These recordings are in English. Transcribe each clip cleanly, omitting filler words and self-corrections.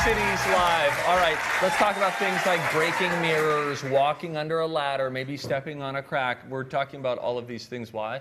Cities Live. All right, let's talk about things like breaking mirrors, walking under a ladder, maybe stepping on a crack. We're talking about all of these things. Why?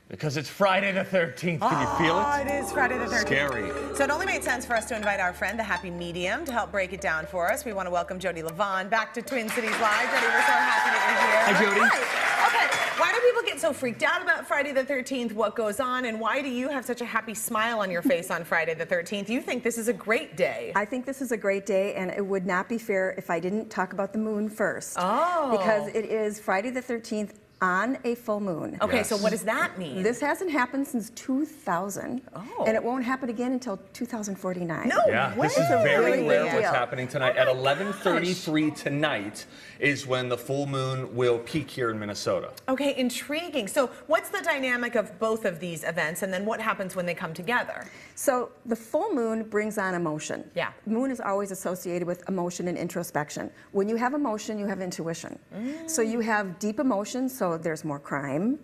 Because it's Friday the 13th. Can you feel it? Oh, it is Friday the 13th. Scary. So it only made sense for us to invite our friend, the Happy Medium, to help break it down for us. We want to welcome Jody Levon back to Twin Cities Live. Jody, we're so happy that you're here. Hi, Jody. Hi. Okay, why do people get so freaked out about Friday the 13th? What goes on? And why do you have such a happy smile on your face on Friday the 13th? You think this is a great day. I think this is a great day, and it would not be fair if I didn't talk about the moon first. Oh. Because it is Friday the 13th on a full moon. Okay, Yes. so what does that mean? This hasn't happened since 2000, Oh. and it won't happen again until 2049. No Yeah, way. this is very really rare big what's deal. happening tonight. At 11:33 tonight is when the full moon will peak here in Minnesota. Okay, intriguing. So what's the dynamic of both of these events, and then what happens when they come together? So the full moon brings on emotion. Yeah. The moon is always associated with emotion and introspection. When you have emotion, you have intuition. So you have deep emotion, so there's more crime.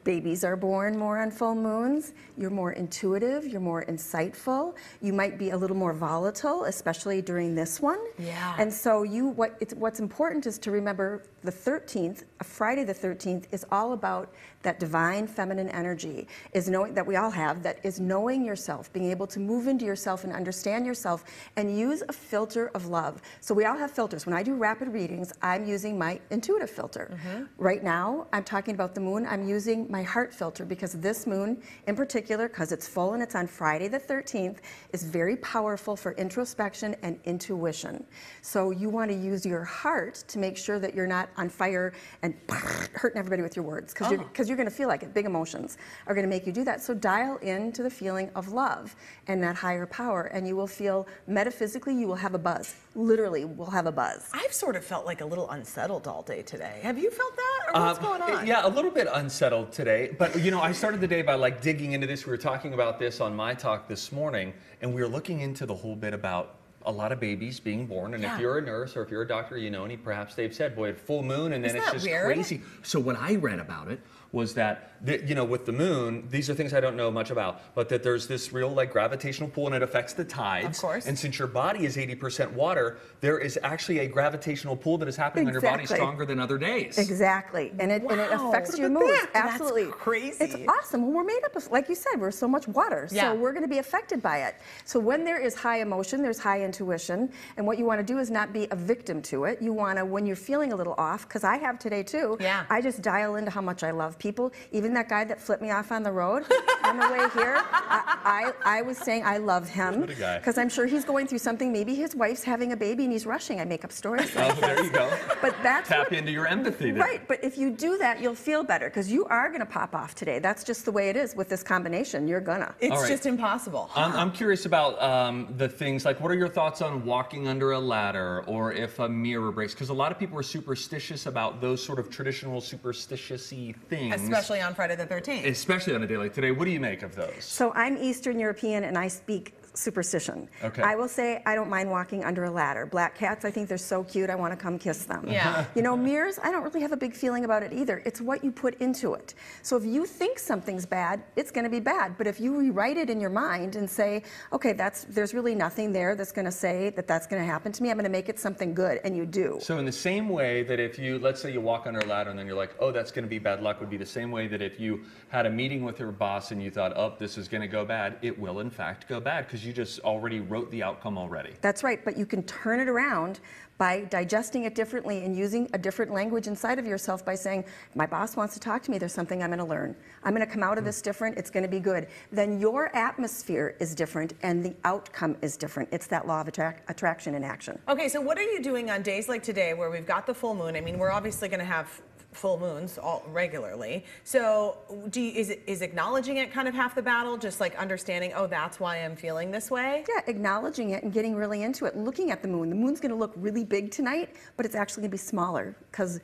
Babies are born more on full moons. You're more intuitive, you're more insightful. You might be a little more volatile, especially during this one. Yeah. And so what's important is to remember the 13th, Friday the 13th, is all about that divine feminine energy, is knowing that we all have, that is knowing yourself, being able to move into yourself and understand yourself and use a filter of love. So we all have filters. When I do rapid readings, I'm using my intuitive filter. Right now, I'm talking about the moon. I'm using my heart filter because this moon in particular, because it's full and it's on Friday the 13th, is very powerful for introspection and intuition. So you want to use your heart to make sure that you're not on fire and hurting everybody with your words, because you're going to feel like it. Big emotions are going to make you do that. So dial into the feeling of love and that higher power, and you will feel metaphysically, you will have a buzz. Literally, will have a buzz. I've sort of felt like a little unsettled all day today. Have you felt that, or what's going on? Yeah, a little bit unsettled today. But, you know, I started the day by, like, digging into this. We were talking about this on my talk this morning, and we were looking into the whole bit about a lot of babies being born. And if you're a nurse or if you're a doctor, you know, and perhaps they've said, boy, at full moon, and then Isn't it's that just weird? crazy. So what I read about it was that, you know, with the moon, these are things I don't know much about, but that there's this real, like, gravitational pull, and it affects the tides. Of course. And since your body is 80% water, there is actually a gravitational pull that is happening on your body stronger than other days. Exactly, and it affects your Look at moods. that. Absolutely, That's crazy. It's awesome. Well, we're made up of, like you said, we're so much water, Yeah. so we're going to be affected by it. So when there is high emotion, there's high intuition, and what you want to do is not be a victim to it. You want to, when you're feeling a little off, because I have today too. Yeah. I just dial into how much I love people. Even that guy that flipped me off on the road on the way here, I was saying I love him What a guy. because I'm sure he's going through something. Maybe his wife's having a baby and he's rushing. I make up stories. Oh, there you go. But that's Tap what, into your empathy there. right, but if you do that, you'll feel better because you are going to pop off today. That's just the way it is with this combination. You're gonna. It's All right. just impossible. I'm curious about the things, like, what are your thoughts on walking under a ladder or if a mirror breaks? Because a lot of people are superstitious about those sort of traditional superstitious-y things. Especially on Friday the 13th. Especially on a day like today. What do you make of those? So I'm Eastern European and I speak superstition. Okay. I will say I don't mind walking under a ladder. Black cats, I think they're so cute, I want to come kiss them. Yeah. You know, mirrors, I don't really have a big feeling about it either. It's what you put into it. So if you think something's bad, it's going to be bad. But if you rewrite it in your mind and say, okay, there's really nothing there that's going to say that that's going to happen to me, I'm going to make it something good, and you do. So in the same way that if you, let's say you walk under a ladder and then you're like, oh, that's going to be bad luck, would be the same way that if you had a meeting with your boss and you thought, oh, this is going to go bad, it will in fact go bad because you just already wrote the outcome already. That's right, but you can turn it around by digesting it differently and using a different language inside of yourself by saying, my boss wants to talk to me, there's something I'm going to learn. I'm going to come out of this different, it's going to be good. Then your atmosphere is different and the outcome is different. It's that law of attraction in action. Okay, so what are you doing on days like today where we've got the full moon? I mean, we're obviously going to have full moons all regularly. So is acknowledging it kind of half the battle? Just like understanding, oh, that's why I'm feeling this way? Yeah, acknowledging it and getting really into it, looking at the moon. The moon's going to look really big tonight, but it's actually going to be smaller because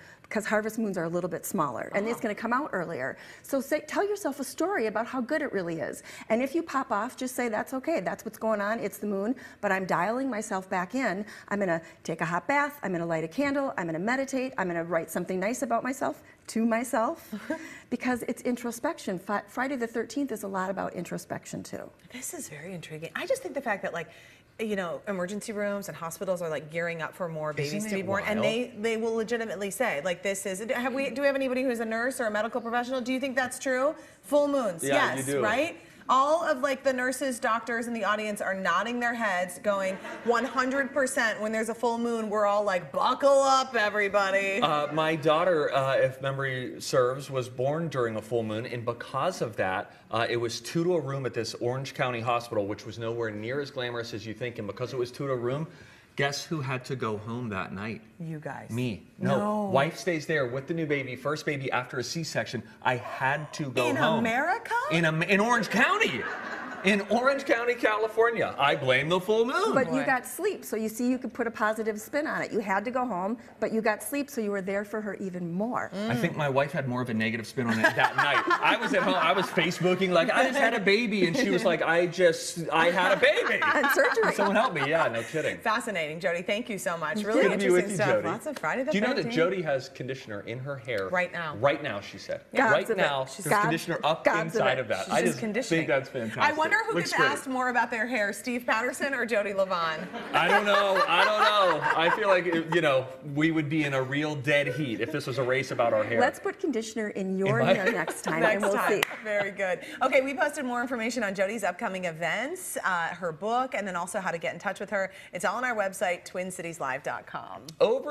harvest moons are a little bit smaller and it's going to come out earlier. So tell yourself a story about how good it really is. And if you pop off, just say, that's okay. That's what's going on. It's the moon, but I'm dialing myself back in. I'm going to take a hot bath. I'm going to light a candle. I'm going to meditate. I'm going to write something nice about myself to myself because it's introspection. Friday the 13th is a lot about introspection too. This is very intriguing. I just think the fact that, like, emergency rooms and hospitals are like gearing up for more babies Isn't to be it born, and wild? they will legitimately say, like, this is. Do we have anybody who's a nurse or a medical professional? Do you think that's true? Full moons, Yeah, yes, you do. right? All of like the nurses, doctors in the audience are nodding their heads, going 100%. When there's a full moon, we're all like, buckle up, everybody. My daughter, if memory serves, was born during a full moon, and because of that, it was 2 to a room at this Orange County hospital, which was nowhere near as glamorous as you think. And because it was 2 to a room, guess who had to go home that night? You guys. Me. No. No. Wife stays there with the new baby, first baby after a C-section. I had to go In home. America? In Orange County. In Orange County, California. I blame the full moon. But boy. you got sleep, so you see you could put a positive spin on it. You had to go home, but you got sleep, so you were there for her even more. I think my wife had more of a negative spin on it that night. I was at home, I was Facebooking like, I just had a baby, and she was like, I had a baby. And surgery. Someone help me, yeah, no kidding. Fascinating, Jody. Thank you so much. Really Good to be with interesting you, stuff. Jody. Lots of Friday the 13th. Do you know that Jody has conditioner in her hair? Right now. Right now, she said. God's Right of it. now, She's there's God's- conditioner up God's of inside it. of that. She's I just just conditioning. think that's fantastic. I wonder who Looks gets great. asked more about their hair, Steve Patterson or Jody Levon? I don't know. I feel like, we would be in a real dead heat if this was a race about our hair. Let's put conditioner in your my- hair next time, Next and we'll time. see. Very good. Okay, we posted more information on Jody's upcoming events, her book, and then also how to get in touch with her. It's all on our website, twincitieslive.com. Over